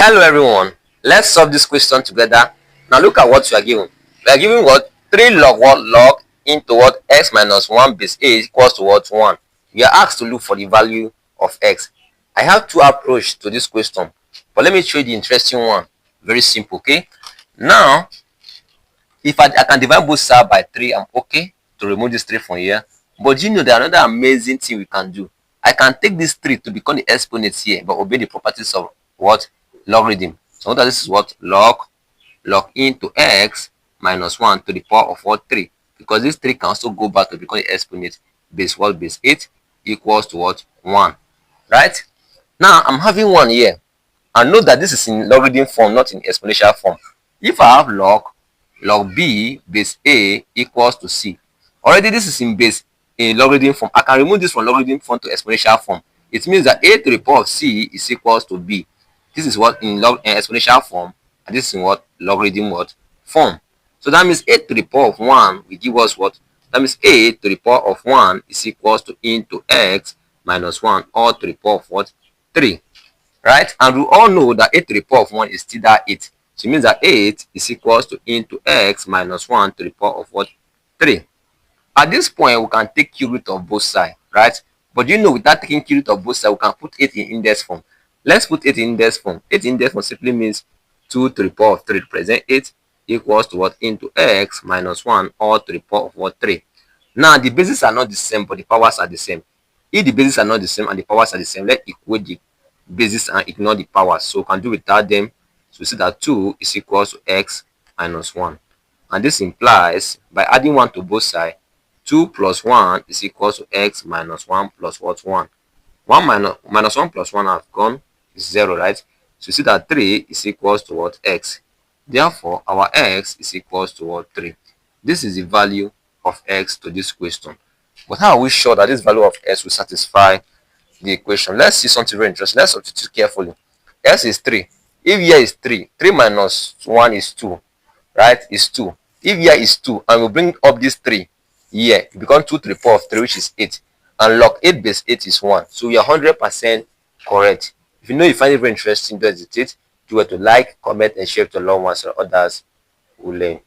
Hello everyone, let's solve this question together. Now look at what we are given. We are given what? 3 log what? Log into what? X minus 1 base a equals to what? 1. We are asked to look for the value of x. I have two approaches to this question, but let me show you the interesting one. Very simple, okay? Now, if I can divide both sides by 3, I'm okay to remove this 3 from here. But you know there another amazing thing we can do. I can take this 3 to become the exponent here, but obey the properties of what? Logarithm. So note that this is what? Log into x minus 1 to the power of what? 3. Because this 3 can also go back to become the exponent base what? Base 8 equals to what? 1. Right? Now, I'm having 1 here. And note that this is in logarithm form, not in exponential form. If I have log b base a equals to c. Already this is in logarithm form. I can remove this from logarithm form to exponential form. It means that a to the power of c is equals to b. This is what in exponential form, and this is in what? Logarithm what? Form. So that means a to the power of 1 will give us what? That means a to the power of 1 is equals to into x minus 1 all to the power of what? 3. Right? And we all know that a to the power of 1 is still that 8. So it means that 8 is equals to into x minus 1 to the power of what? 3. At this point, we can take cube root of both sides, right? But you know, without taking cube root of both sides, we can put 8 in index form. Let's put 8 in index form. 8 in index form simply means 2 to the power of 3 represent 8 equals to what? Into x minus 1 all to the power of what? 3. Now, the bases are not the same, but the powers are the same. If the bases are not the same and the powers are the same, let's equate the bases and ignore the powers. So we can do without them. So we see that 2 is equals to x minus 1. And this implies, by adding 1 to both sides, 2 plus 1 is equals to x minus 1 plus what? 1. 1 minus 1 plus 1 have gone, is 0, right? So you see that 3 is equals to what? X. Therefore, our x is equals to what? 3. This is the value of x to this question. But how are we sure that this value of x will satisfy the equation? Let's see something very interesting. Let's substitute carefully. X is 3. If here is 3, 3 minus 1 is 2, right? Is 2. If here is 2, and we bring up this 3 here, it becomes 2 to the power of 3, which is 8. And log 8 base 8 is 1. So we are 100% correct. If you know you find it very interesting, don't hesitate. Do it to like, comment, and share to loved ones so others will learn.